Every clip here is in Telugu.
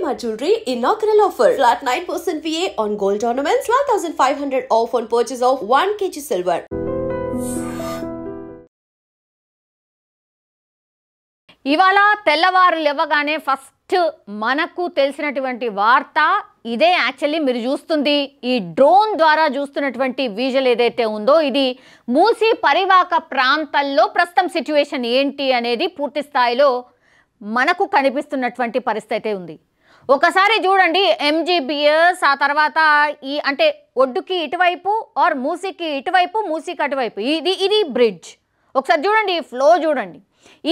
Shalimar Jewelry inaugural offer. Flat 9% VA on gold ornaments, 12,500 off on purchase of 1 kg silver. ఇవాళ తెల్లవారు లేవగానే ఫస్ట్ మనకు తెలిసినటువంటి వార్త ఇదే. యాక్చువల్లీ మీరు చూస్తుంది ఈ డ్రోన్ ద్వారా చూస్తున్నటువంటి విజువల్ ఏదైతే ఉందో ఇది మూసీ పరివాహక ప్రాంతాల్లో ప్రస్తుతం సిచ్యువేషన్ ఏంటి అనేది పూర్తి స్థాయిలో మనకు కనిపిస్తున్నటువంటి పరిస్థితి ఉంది. ఒకసారి చూడండి ఎంజీబీఎస్, ఆ తర్వాత ఈ అంటే ఒడ్డుకి ఇటువైపు ఆర్ మూసీకి ఇటువైపు, మూసీకి అటువైపు ఇది బ్రిడ్జ్. ఒకసారి చూడండి ఈ ఫ్లో చూడండి.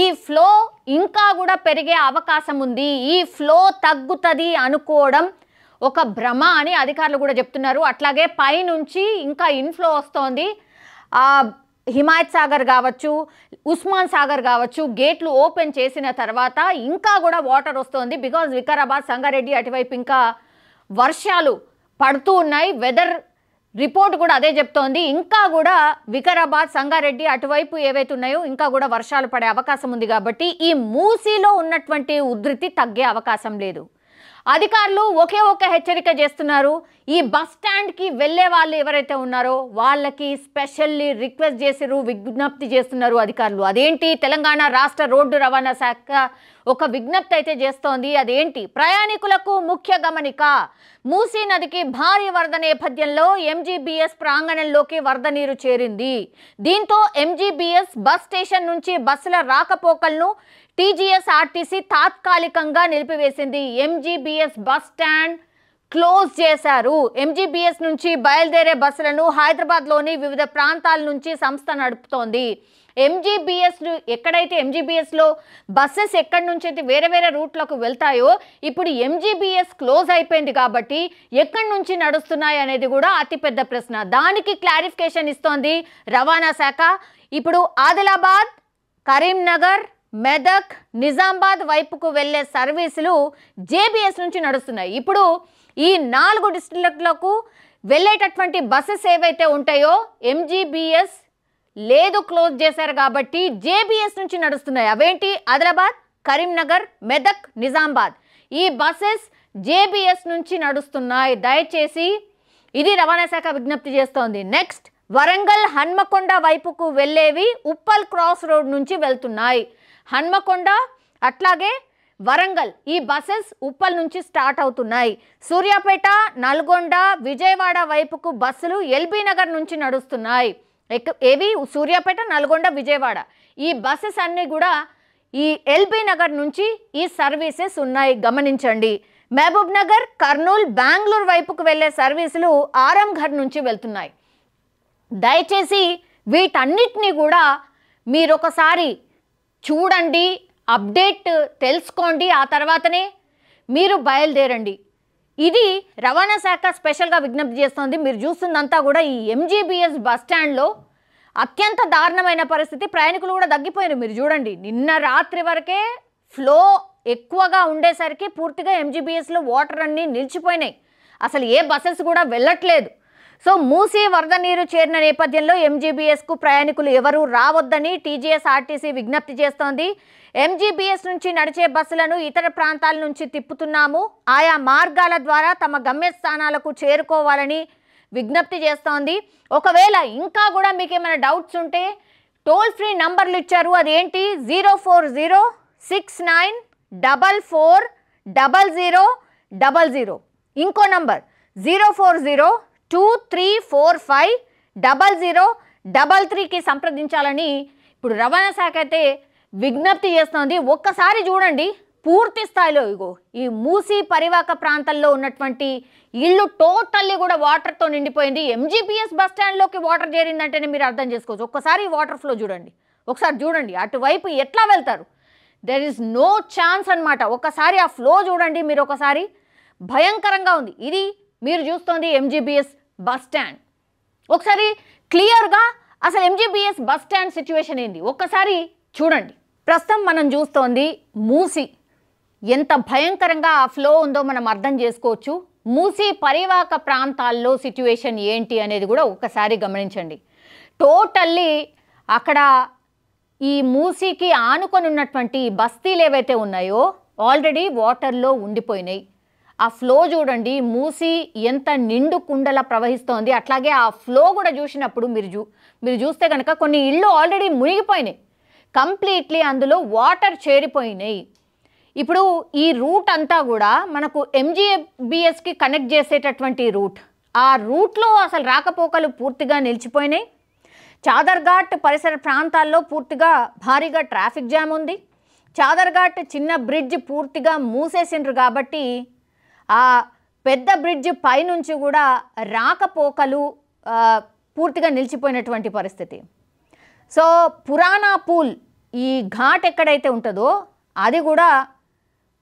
ఈ ఫ్లో ఇంకా కూడా పెరిగే అవకాశం ఉంది. ఈ ఫ్లో తగ్గుతుంది అనుకోవడం ఒక భ్రమ అని అధికారులు కూడా చెప్తున్నారు. అట్లాగే పైనుంచి ఇంకా ఇన్ఫ్లో వస్తోంది. హిమాయత్ సాగర్ కావచ్చు, ఉస్మాన్ సాగర్ కావచ్చు, గేట్లు ఓపెన్ చేసిన తర్వాత ఇంకా కూడా వాటర్ వస్తుంది. బికాజ్ వికారాబాద్, సంగారెడ్డి అటువైపు ఇంకా వర్షాలు పడుతూ ఉన్నాయి. వెదర్ రిపోర్ట్ కూడా అదే చెప్తోంది. ఇంకా కూడా వికారాబాద్, సంగారెడ్డి అటువైపు ఏవైతే ఉన్నాయో ఇంకా కూడా వర్షాలు పడే అవకాశం ఉంది. కాబట్టి ఈ మూసీలో ఉన్నటువంటి ఉధృతి తగ్గే అవకాశం లేదు. అధికారులు ఒకే ఒక హెచ్చరిక చేస్తున్నారు. ఈ బస్ స్టాండ్కి వెళ్ళే వాళ్ళు ఎవరైతే ఉన్నారో వాళ్ళకి స్పెషల్లీ రిక్వెస్ట్ చేసిరు, విజ్ఞప్తి చేస్తున్నారు అధికారులు. అదేంటి, తెలంగాణ రాష్ట్ర రోడ్డు రవాణా శాఖ ఒక విజ్ఞప్తి అయితే చేస్తోంది. అదేంటి, ప్రయాణికులకు ముఖ్య గమనిక. మూసీ నదికి భారీ వరద నేపథ్యంలో ఎంజీబీఎస్ ప్రాంగణంలోకి వరద నీరు చేరింది. దీంతో ఎంజీబీఎస్ బస్ స్టేషన్ నుంచి బస్సుల రాకపోకలను టీజీఎస్ఆర్టీసీ తాత్కాలికంగా నిలిపివేసింది. ఎంజీబీఎస్ బస్ స్టాండ్ క్లోజ్ చేశారు. ఎంజీబీఎస్ నుంచి బయలుదేరే బస్సులను హైదరాబాద్లోని వివిధ ప్రాంతాల నుంచి సంస్థ నడుపుతోంది. ఎంజీబీఎస్లు ఎక్కడైతే ఎంజీబీఎస్లో బస్సెస్ ఎక్కడి నుంచి అయితే వేరే వేరే రూట్లకు వెళ్తాయో ఇప్పుడు ఎంజీబీఎస్ క్లోజ్ అయిపోయింది కాబట్టి ఎక్కడి నుంచి నడుస్తున్నాయి అనేది కూడా అతిపెద్ద ప్రశ్న. దానికి క్లారిఫికేషన్ ఇస్తోంది రవాణా శాఖ. ఇప్పుడు ఆదిలాబాద్, కరీంనగర్, మెదక్, నిజామాబాద్ వైపుకు వెళ్లే సర్వీసులు జేబీఎస్ నుంచి నడుస్తున్నాయి. ఇప్పుడు ఈ 4 డిస్ట్రిక్ట్లకు వెళ్ళేటటువంటి బస్సెస్ ఏవైతే ఉంటాయో ఎంజీబీఎస్ లేదు, క్లోజ్ చేశారు కాబట్టి జేబీఎస్ నుంచి నడుస్తున్నాయి. అవేంటి, ఆదిలాబాద్, కరీంనగర్, మెదక్, నిజామాబాద్ ఈ బస్సెస్ జేబీఎస్ నుంచి నడుస్తున్నాయి. దయచేసి ఇది రవాణా శాఖ విజ్ఞప్తి చేస్తోంది. నెక్స్ట్, వరంగల్, హన్మకొండ వైపుకు వెళ్ళేవి ఉప్పల్ క్రాస్ రోడ్ నుంచి వెళ్తున్నాయి. హన్మకొండ అట్లాగే వరంగల్ ఈ బస్సెస్ ఉప్పల్ నుంచి స్టార్ట్ అవుతున్నాయి. సూర్యాపేట, నల్గొండ, విజయవాడ వైపుకు బస్సులు ఎల్బీ నగర్ నుంచి నడుస్తున్నాయి. ఏవి, సూర్యాపేట, నల్గొండ, విజయవాడ ఈ బస్సెస్ అన్నీ కూడా ఈ ఎల్బీ నగర్ నుంచి ఈ సర్వీసెస్ ఉన్నాయి, గమనించండి. మహబూబ్ నగర్, కర్నూలు, బెంగళూరు వైపుకు వెళ్ళే సర్వీసులు ఆరంఘర్ నుంచి వెళ్తున్నాయి. దయచేసి వీటన్నిటినీ కూడా మీరు ఒకసారి చూడండి, అప్డేట్ తెలుసుకోండి, ఆ తర్వాతనే మీరు బయలుదేరండి. ఇది రవాణా శాఖ స్పెషల్గా విజ్ఞప్తి చేస్తోంది. మీరు చూస్తుందంతా కూడా ఈ ఎంజీబీఎస్ బస్ స్టాండ్లో అత్యంత దారుణమైన పరిస్థితి. ప్రయాణికులు కూడా తగ్గిపోయారు. మీరు చూడండి, నిన్న రాత్రి వరకే ఫ్లో ఎక్కువగా ఉండేసరికి పూర్తిగా ఎంజీబీఎస్లో వాటర్ అన్నీ నిలిచిపోయినాయి. అసలు ఏ బస్సెస్ కూడా వెళ్ళట్లేదు. సో మూసీ వరద నీరు చేరిన నేపథ్యంలో ఎంజీబీఎస్కు ప్రయాణికులు ఎవరూ రావద్దని టీజీఎస్ఆర్టీసీ విజ్ఞప్తి చేస్తోంది. ఎంజీబీఎస్ నుంచి నడిచే బస్సులను ఇతర ప్రాంతాల నుంచి తిప్పుతున్నాము. ఆయా మార్గాల ద్వారా తమ గమ్యస్థానాలకు చేరుకోవాలని విజ్ఞప్తి చేస్తోంది. ఒకవేళ ఇంకా కూడా మీకు ఏమైనా డౌట్స్ ఉంటే టోల్ ఫ్రీ నంబర్లు ఇచ్చారు. అదేంటి, 04064440000. ఇంకో నంబర్ 04023450033కి సంప్రదించాలని ఇప్పుడు రవాణా శాఖ అయితే విజ్ఞప్తి చేస్తోంది. ఒక్కసారి చూడండి పూర్తి స్థాయిలో ఇగో ఈ మూసీ పరివాహక ప్రాంతాల్లో ఉన్నటువంటి ఇల్లు టోటల్లీ కూడా వాటర్తో నిండిపోయింది. ఎంజీబీఎస్ బస్ స్టాండ్లోకి వాటర్ చేరిందంటేనే మీరు అర్థం చేసుకోవచ్చు. ఒక్కసారి వాటర్ ఫ్లో చూడండి, ఒకసారి చూడండి అటువైపు ఎట్లా వెళ్తారు. దెర్ ఈజ్ నో ఛాన్స్ అనమాట. ఒకసారి ఆ ఫ్లో చూడండి మీరు, ఒకసారి భయంకరంగా ఉంది. ఇది మీరు చూస్తోంది ఎంజీబీఎస్ బస్ స్టాండ్. ఒకసారి క్లియర్గా అసలు ఎంజీబీఎస్ బస్ స్టాండ్ సిచ్యువేషన్ ఏంది ఒక్కసారి చూడండి. ప్రస్తుతం మనం చూస్తోంది మూసీ, ఎంత భయంకరంగా ఆ ఫ్లో ఉందో మనం అర్థం చేసుకోవచ్చు. మూసీ పరివాహక ప్రాంతాల్లో సిచ్యువేషన్ ఏంటి అనేది కూడా ఒక్కసారి గమనించండి. టోటల్లీ అక్కడ ఈ మూసీకి ఆనుకొని ఉన్నటువంటి బస్తీలు ఏవైతే ఉన్నాయో ఆల్రెడీ వాటర్లో ఉండిపోయినాయి. ఆ ఫ్లో చూడండి, మూసి ఎంత నిండు కుండలా ప్రవహిస్తోంది. అట్లాగే ఆ ఫ్లో కూడా చూసినప్పుడు మీరు చూస్తే కనుక కొన్ని ఇళ్ళు ఆల్రెడీ మునిగిపోయినాయి, కంప్లీట్లీ అందులో వాటర్ చేరిపోయినాయి. ఇప్పుడు ఈ రూట్ అంతా కూడా మనకు ఎంజీబీఎస్కి కనెక్ట్ చేసేటటువంటి రూట్, ఆ రూట్లో అసలు రాకపోకలు పూర్తిగా నిలిచిపోయినాయి. చాదర్ఘాట్ పరిసర ప్రాంతాల్లో పూర్తిగా భారీగా ట్రాఫిక్ జామ్ ఉంది. చాదర్ఘాట్ చిన్న బ్రిడ్జ్ పూర్తిగా మూసేసిండ్రు కాబట్టి ఆ పెద్ద బ్రిడ్జ్ పైనుంచి కూడా రాకపోకలు పూర్తిగా నిలిచిపోయినటువంటి పరిస్థితి. సో పురాణా పూల్, ఈ ఘాట్ ఎక్కడైతే ఉంటుందో అది కూడా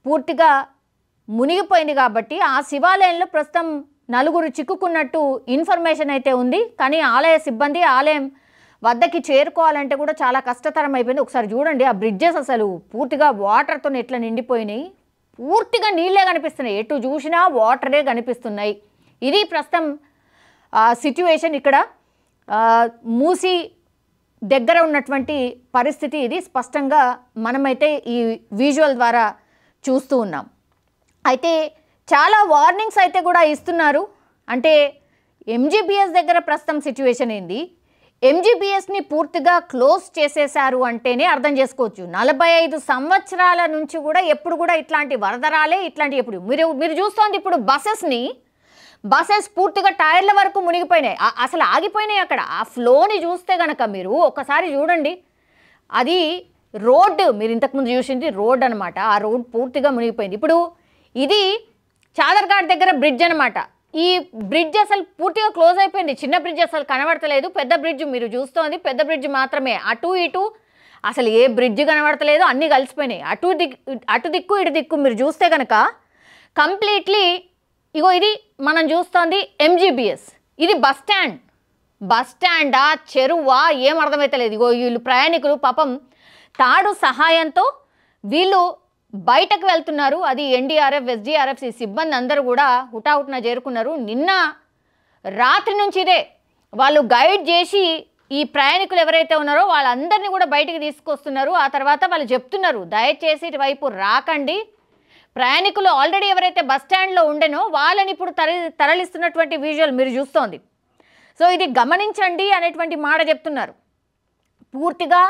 పూర్తిగా మునిగిపోయింది కాబట్టి ఆ శివాలయంలో ప్రస్తుతం 4 చిక్కుకున్నట్టు ఇన్ఫర్మేషన్ అయితే ఉంది. కానీ ఆలయ సిబ్బంది ఆలయం వద్దకి చేరుకోవాలంటే కూడా చాలా కష్టతరం అయిపోయింది. ఒకసారి చూడండి, ఆ బ్రిడ్జెస్ అసలు పూర్తిగా వాటర్తో ఎట్లా నిండిపోయినాయి, పూర్తిగా నీళ్ళే కనిపిస్తున్నాయి, ఎటు చూసినా వాటరే కనిపిస్తున్నాయి. ఇది ప్రస్తుతం సిట్యువేషన్ ఇక్కడ మూసి దగ్గర ఉన్నటువంటి పరిస్థితి. ఇది స్పష్టంగా మనమైతే ఈ విజువల్ ద్వారా చూస్తూ ఉన్నాం. అయితే చాలా వార్నింగ్స్ అయితే కూడా ఇస్తున్నారు. అంటే ఎంజీబీఎస్ దగ్గర ప్రస్తుతం సిట్యువేషన్ ఏంది, ఎంజీబీఎస్ని పూర్తిగా క్లోజ్ చేసేశారు అంటేనే అర్థం చేసుకోవచ్చు. 45 సంవత్సరాల నుంచి కూడా ఎప్పుడు కూడా ఇట్లాంటి వరదరాలే, ఇట్లాంటి ఎప్పుడు మీరు చూస్తోంది ఇప్పుడు బసెస్ పూర్తిగా టైర్ల వరకు మునిగిపోయినాయి, అసలు ఆగిపోయినాయి. అక్కడ ఆ ఫ్లోని చూస్తే కనుక మీరు ఒకసారి చూడండి, అది రోడ్డు, మీరు ఇంతకుముందు చూసింది రోడ్ అనమాట, ఆ రోడ్ పూర్తిగా మునిగిపోయింది. ఇప్పుడు ఇది చాదర్ఘాట్ దగ్గర బ్రిడ్జ్ అనమాట. ఈ బ్రిడ్జ్ అసలు పూర్తిగా క్లోజ్ అయిపోయింది, చిన్న బ్రిడ్జ్ అసలు కనబడతలేదు, పెద్ద బ్రిడ్జ్ మీరు చూస్తోంది పెద్ద బ్రిడ్జ్ మాత్రమే, అటు ఇటు అసలు ఏ బ్రిడ్జ్ కనబడతలేదు, అన్నీ కలిసిపోయినాయి. అటు దిక్కు ఇటు దిక్కు మీరు చూస్తే కనుక కంప్లీట్లీ ఇగో ఇది మనం చూస్తోంది ఎంజీబీఎస్, ఇది బస్ స్టాండా చెరువా ఏం అర్థమవుతలేదు. ఇగో వీళ్ళు ప్రయాణికులు పాపం తాడు సహాయంతో వీళ్ళు బయటకు వెళ్తున్నారు. అది ఎన్డీఆర్ఎఫ్ ఎస్డీఆర్ఎఫ్ సిబ్బంది అందరూ కూడా హుటాహుటిన చేరుకున్నారు. నిన్న రాత్రి నుంచి ఇదే వాళ్ళు గైడ్ చేసి ఈ ప్రయాణికులు ఎవరైతే ఉన్నారో వాళ్ళందరినీ కూడా బయటికి తీసుకొస్తున్నారు. ఆ తర్వాత వాళ్ళు చెప్తున్నారు, దయచేసి ఇటువైపు రాకండి, ప్రయాణికులు ఆల్రెడీ ఎవరైతే బస్ స్టాండ్లో ఉండేనో వాళ్ళని ఇప్పుడు తరలిస్తున్నటువంటి విజువల్ మీరు చూస్తోంది. సో ఇది గమనించండి అనేటువంటి మాట చెప్తున్నారు. పూర్తిగా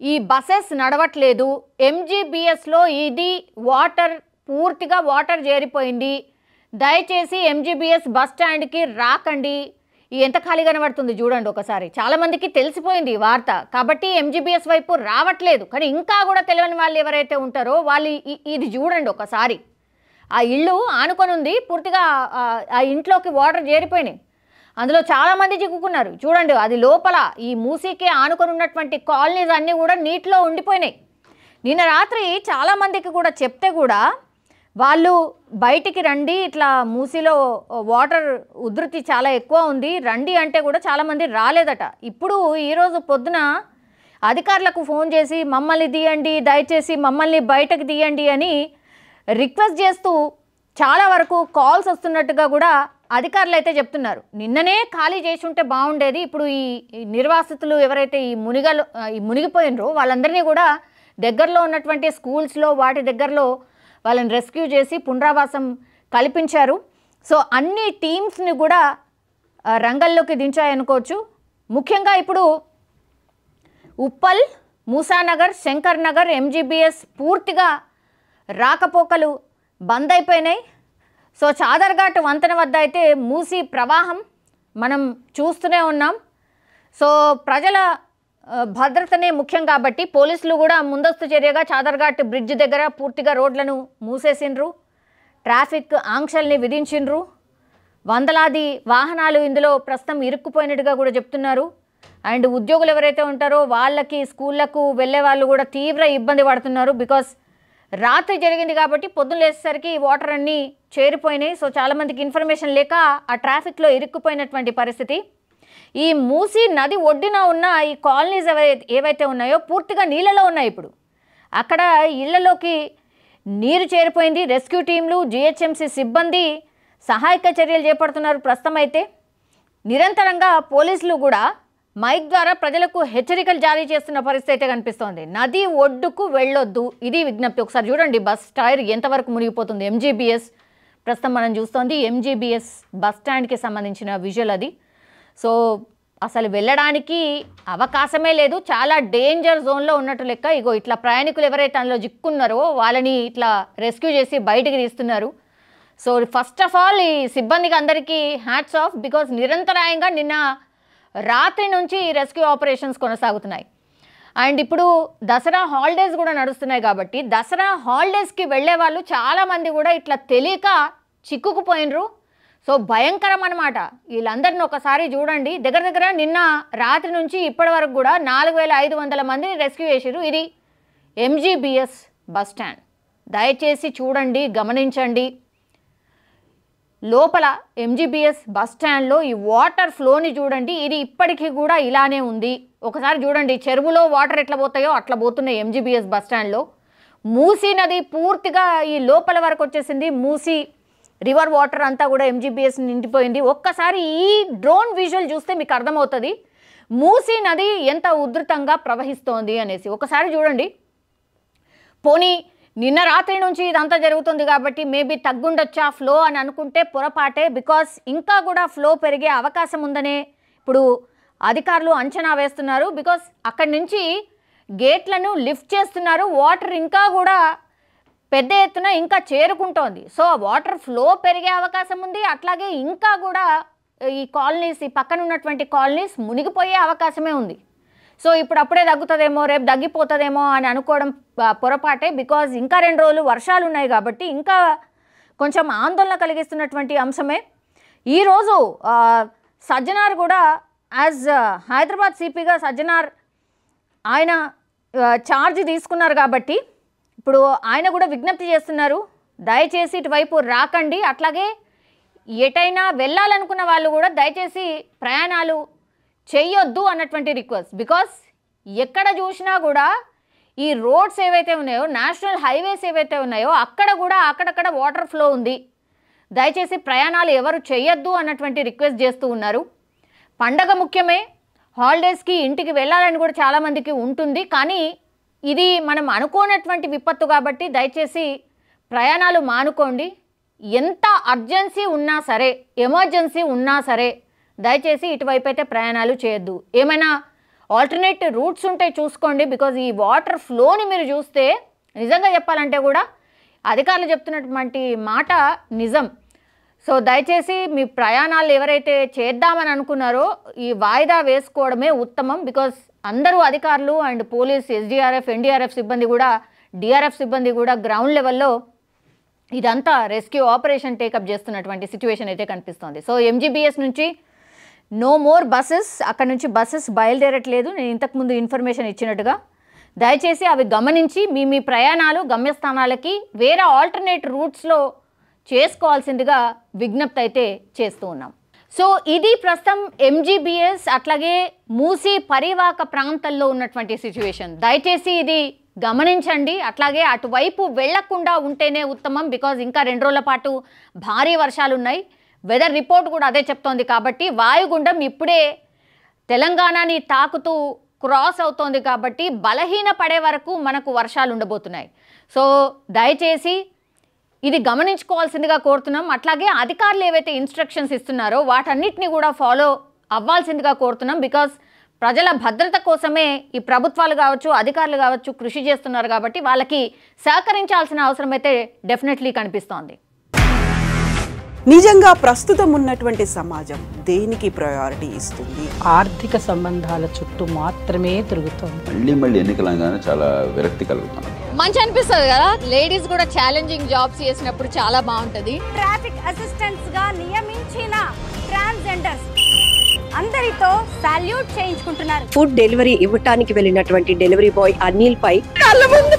ఈ బసెస్ నడవట్లేదు, ఎంజీబీఎస్లో ఇది పూర్తిగా వాటర్ చేరిపోయింది, దయచేసి ఎంజీబీఎస్ బస్ స్టాండ్కి రాకండి. ఎంత ఖాళీ కనబడుతుంది చూడండి ఒకసారి, చాలామందికి తెలిసిపోయింది ఈ వార్త కాబట్టి ఎంజీబీఎస్ వైపు రావట్లేదు. కానీ ఇంకా కూడా తెలియని వాళ్ళు ఎవరైతే ఉంటారో వాళ్ళు ఇది చూడండి ఒకసారి, ఆ ఇల్లు ఆనుకొని ఉంది, పూర్తిగా ఆ ఇంట్లోకి వాటర్ చేరిపోయినాయి, అందులో చాలామంది చిక్కుకున్నారు చూడండి. అది లోపల ఈ మూసీకి ఆనుకొని ఉన్నటువంటి కాలనీస్ అన్నీ కూడా నీటిలో ఉండిపోయినాయి. నిన్న రాత్రి చాలామందికి కూడా చెప్తే కూడా వాళ్ళు బయటికి రండి, ఇట్లా మూసీలో వాటర్ ఉధృతి చాలా ఎక్కువ ఉంది రండి అంటే కూడా చాలామంది రాలేదట. ఇప్పుడు ఈరోజు పొద్దున అధికారులకు ఫోన్ చేసి మమ్మల్ని తీయండి, దయచేసి మమ్మల్ని బయటకు తీయండి అని రిక్వెస్ట్ చేస్తూ చాలా వరకు కాల్స్ వస్తున్నట్టుగా కూడా అధికారులు అయితే చెప్తున్నారు. నిన్ననే ఖాళీ చేసి ఉంటే బాగుండేది. ఇప్పుడు ఈ నిర్వాసితులు ఎవరైతే ఈ మునిగిపోయినరో వాళ్ళందరినీ కూడా దగ్గరలో ఉన్నటువంటి స్కూల్స్లో వాటి దగ్గరలో వాళ్ళని రెస్క్యూ చేసి పునరావాసం కల్పించారు. సో అన్ని టీమ్స్ని కూడా రంగంలోకి దించాయనుకోవచ్చు. ముఖ్యంగా ఇప్పుడు ఉప్పల్, మూసానగర్, శంకర్ నగర్, ఎంజీబీఎస్ పూర్తిగా రాకపోకలు బంద్ అయిపోయినాయి. సో చాదర్ఘాట్ వంతెన వద్ద అయితే మూసి ప్రవాహం మనం చూస్తూనే ఉన్నాం. సో ప్రజల భద్రతనే ముఖ్యం కాబట్టి పోలీసులు కూడా ముందస్తు చర్యగా చాదర్ఘాట్ బ్రిడ్జ్ దగ్గర పూర్తిగా రోడ్లను మూసేసిండ్రు, ట్రాఫిక్ ఆంక్షల్ని విధించిండ్రు. వందలాది వాహనాలు ఇందులో ప్రస్తుతం ఇరుక్కుపోయినట్టుగా కూడా చెప్తున్నారు. అండ్ ఉద్యోగులు ఎవరైతే ఉంటారో వాళ్ళకి స్కూళ్ళకు వెళ్ళే వాళ్ళు కూడా తీవ్ర ఇబ్బంది పడుతున్నారు. బికాస్ రాత్రి జరిగింది కాబట్టి పొద్దున్న లేచేసరికి వాటర్ అన్నీ చేరిపోయినాయి. సో చాలామందికి ఇన్ఫర్మేషన్ లేక ఆ ట్రాఫిక్లో ఇరుక్కుపోయినటువంటి పరిస్థితి. ఈ మూసీ నది ఒడ్డున ఉన్న ఈ కాలనీస్ ఏవైతే ఉన్నాయో పూర్తిగా నీళ్ళలో ఉన్నాయి. ఇప్పుడు అక్కడ ఇళ్లలోకి నీరు చేరిపోయింది. రెస్క్యూ టీంలు, జిహెచ్ఎంసీ సిబ్బంది సహాయక చర్యలు చేపడుతున్నారు. ప్రస్తుతం అయితే నిరంతరంగా పోలీసులు కూడా మైక్ ద్వారా ప్రజలకు హెచ్చరికలు జారీ చేస్తున్న పరిస్థితి అయితే కనిపిస్తోంది. నది ఒడ్డుకు వెళ్ళొద్దు, ఇది విజ్ఞప్తి. ఒకసారి చూడండి బస్ టైర్ ఎంతవరకు మునిగిపోతుంది. ఎంజీబీఎస్ ప్రస్తుతం మనం చూస్తోంది ఎంజీబీఎస్ బస్ స్టాండ్కి సంబంధించిన విజువల్ అది. సో అసలు వెళ్ళడానికి అవకాశమే లేదు, చాలా డేంజర్ జోన్లో ఉన్నట్టు లెక్క. ఇగో ఇట్లా ప్రయాణికులు ఎవరైతే అందులో చిక్కున్నారో వాళ్ళని ఇట్లా రెస్క్యూ చేసి బయటికి తీస్తున్నారు. సో ఫస్ట్ ఆఫ్ ఆల్ ఈ సిబ్బందికి అందరికీ హ్యాట్స్ ఆఫ్, బికాజ్ నిరంతరాయంగా నిన్న రాత్రి నుంచి రెస్క్యూ ఆపరేషన్స్ కొనసాగుతున్నాయి. అండ్ ఇప్పుడు దసరా హాలిడేస్ కూడా నడుస్తున్నాయి కాబట్టి దసరా హాలిడేస్కి వెళ్ళే వాళ్ళు చాలామంది కూడా ఇట్లా తెలియక చిక్కుకుపోయినరు. సో భయంకరం అనమాట. వీళ్ళందరిని ఒకసారి చూడండి, దగ్గర దగ్గర నిన్న రాత్రి నుంచి ఇప్పటి వరకు కూడా 4500 మందిని రెస్క్యూ చేసారు. ఇది ఎంజీబీఎస్ బస్ స్టాండ్. దయచేసి చూడండి, గమనించండి. లోపల ఎంజీబీఎస్ బస్ స్టాండ్లో ఈ వాటర్ ఫ్లోని చూడండి, ఇది ఇప్పటికీ కూడా ఇలానే ఉంది. ఒకసారి చూడండి, చెరువులో వాటర్ ఎట్లా పోతాయో అట్లా పోతున్నాయి ఎంజీబీఎస్ బస్ స్టాండ్లో. మూసీ నది పూర్తిగా ఈ లోపల వరకు వచ్చేసింది. మూసీ రివర్ వాటర్ అంతా కూడా ఎంజీబీఎస్ నిండిపోయింది. ఒక్కసారి ఈ డ్రోన్ విజువల్ చూస్తే మీకు అర్థమవుతుంది మూసీ నది ఎంత ఉధృతంగా ప్రవహిస్తోంది అనేసి. ఒకసారి చూడండి. పోనీ నిన్న రాత్రి నుంచి ఇదంతా జరుగుతుంది కాబట్టి మేబీ తగ్గుండొచ్చా ఫ్లో అని అనుకుంటే పొరపాటే, బికాస్ ఇంకా కూడా ఫ్లో పెరిగే అవకాశం ఉందనే ఇప్పుడు అధికారులు అంచనా వేస్తున్నారు. బికాస్ అక్కడి నుంచి గేట్లను లిఫ్ట్ చేస్తున్నారు, వాటర్ ఇంకా కూడా పెద్ద ఎత్తున ఇంకా చేరుకుంటోంది. సో వాటర్ ఫ్లో పెరిగే అవకాశం ఉంది, అట్లాగే ఇంకా కూడా ఈ కాలనీస్, ఈ పక్కన ఉన్నటువంటి కాలనీస్ మునిగిపోయే అవకాశమే ఉంది. సో ఇప్పుడు అప్పుడే తగ్గుతుందేమో, రేపు తగ్గిపోతుందేమో అని అనుకోవడం పొరపాటే, బికాజ్ ఇంకా 2 రోజులు వర్షాలు ఉన్నాయి కాబట్టి ఇంకా కొంచెం ఆందోళన కలిగిస్తున్నటువంటి అంశమే. ఈరోజు సజ్జనార్ కూడా యాజ్ హైదరాబాద్ సిపిగా సజ్జనార్ ఆయన ఛార్జ్ తీసుకున్నారు కాబట్టి ఇప్పుడు ఆయన కూడా విజ్ఞప్తి చేస్తున్నారు, దయచేసి ఇటువైపు రాకండి, అట్లాగే ఎటైనా వెళ్ళాలనుకున్న వాళ్ళు కూడా దయచేసి ప్రయాణాలు చేయొద్దు అన్నటువంటి రిక్వెస్ట్. బికాస్ ఎక్కడ చూసినా కూడా ఈ రోడ్స్ ఏవైతే ఉన్నాయో, నేషనల్ హైవేస్ ఏవైతే ఉన్నాయో అక్కడ కూడా అక్కడక్కడ వాటర్ ఫ్లో ఉంది. దయచేసి ప్రయాణాలు ఎవరు చేయొద్దు అన్నటువంటి రిక్వెస్ట్ చేస్తూ ఉన్నారు. పండగ ముఖ్యమే, హాలిడేస్కి ఇంటికి వెళ్ళాలని కూడా చాలామందికి ఉంటుంది, కానీ ఇది మనం అనుకోనటువంటి విపత్తు కాబట్టి దయచేసి ప్రయాణాలు మానుకోండి. ఎంత అర్జెన్సీ ఉన్నా సరే, ఎమర్జెన్సీ ఉన్నా సరే దయచేసి ఇటువైపు అయితే ప్రయాణాలు చేయొద్దు. ఏమైనా ఆల్టర్నేట్ రూట్స్ ఉంటే చూసుకోండి. బికాజ్ ఈ వాటర్ ఫ్లోని మీరు చూస్తే నిజంగా చెప్పాలంటే కూడా అధికారులు చెప్తున్నటువంటి మాట నిజం. సో దయచేసి మీ ప్రయాణాలు ఎవరైతే చేద్దామని అనుకున్నారో ఈ వాయిదా వేసుకోవడమే ఉత్తమం. బికాజ్ అందరూ అధికారులు అండ్ పోలీస్, ఎస్డీఆర్ఎఫ్, ఎన్డీఆర్ఎఫ్ సిబ్బంది కూడా, డిఆర్ఎఫ్ సిబ్బంది కూడా గ్రౌండ్ లెవెల్లో ఇదంతా రెస్క్యూ ఆపరేషన్ టేకప్ చేస్తున్నటువంటి సిచ్యువేషన్ అయితే కనిపిస్తోంది. సో ఎంజీబీఎస్ నుంచి నో మోర్ బస్సెస్, అక్కడ నుంచి బస్సెస్ బయలుదేరట్లేదు. నేను ఇంతకుముందు ఇన్ఫర్మేషన్ ఇచ్చినట్టుగా దయచేసి అవి గమనించి మీ ప్రయాణాలు గమ్యస్థానాలకి వేరే ఆల్టర్నేట్ రూట్స్లో చేసుకోవాల్సిందిగా విజ్ఞప్తి అయితే చేస్తూ ఉన్నాం. సో ఇది ప్రస్తుతం ఎంజీబీఎస్ అట్లాగే మూసీ పరివాహక ప్రాంతాల్లో ఉన్నటువంటి సిచ్యువేషన్. దయచేసి ఇది గమనించండి, అట్లాగే అటువైపు వెళ్లకుండా ఉంటేనే ఉత్తమం. బికాజ్ ఇంకా 2 రోజుల పాటు భారీ వర్షాలు ఉన్నాయి. వెదర్ రిపోర్ట్ కూడా అదే చెప్తోంది కాబట్టి వాయుగుండం ఇప్పుడే తెలంగాణని తాకుతూ క్రాస్ అవుతోంది కాబట్టి బలహీన పడే వరకు మనకు వర్షాలు ఉండబోతున్నాయి. సో దయచేసి ఇది గమనించుకోవాల్సిందిగా కోరుతున్నాం. అట్లాగే అధికారులు ఏవైతే ఇన్స్ట్రక్షన్స్ ఇస్తున్నారో వాటన్నిటిని కూడా ఫాలో అవ్వాల్సిందిగా కోరుతున్నాం. బికాజ్ ప్రజల భద్రత కోసమే ఈ ప్రభుత్వాలు కావచ్చు, అధికారులు కావచ్చు కృషి చేస్తున్నారు కాబట్టి వాళ్ళకి సహకరించాల్సిన అవసరం అయితే డెఫినెట్లీ కనిపిస్తోంది. నిజంగా ప్రస్తుతం ఉన్నటువంటి సమాజం దేనికి ప్రయారిటీ ఇస్తుంది? ఆర్థిక సంబంధాల చుట్టూ మాత్రమే తిరుగుతుంది. మళ్ళీ ఎన్నికలంగానే చాలా విరక్తి కలుగుతాను. మంచి అనిపిస్తుంది కదా, లేడీస్ కూడా ఛాలెంజింగ్ జాబ్స్ చేసినప్పుడు చాలా బాగుంటది. ట్రాఫిక్ అసిస్టెంట్స్ గా నియమించిన ట్రాన్స్జెండర్స్ అందరితో సాల్యూట్ చేయించుకుంటున్నారు. ఫుడ్ డెలివరీ ఇవ్వటానికి వెళ్ళినటువంటి డెలివరీ బాయ్ అనిల్ పై కళ్ళ ముందు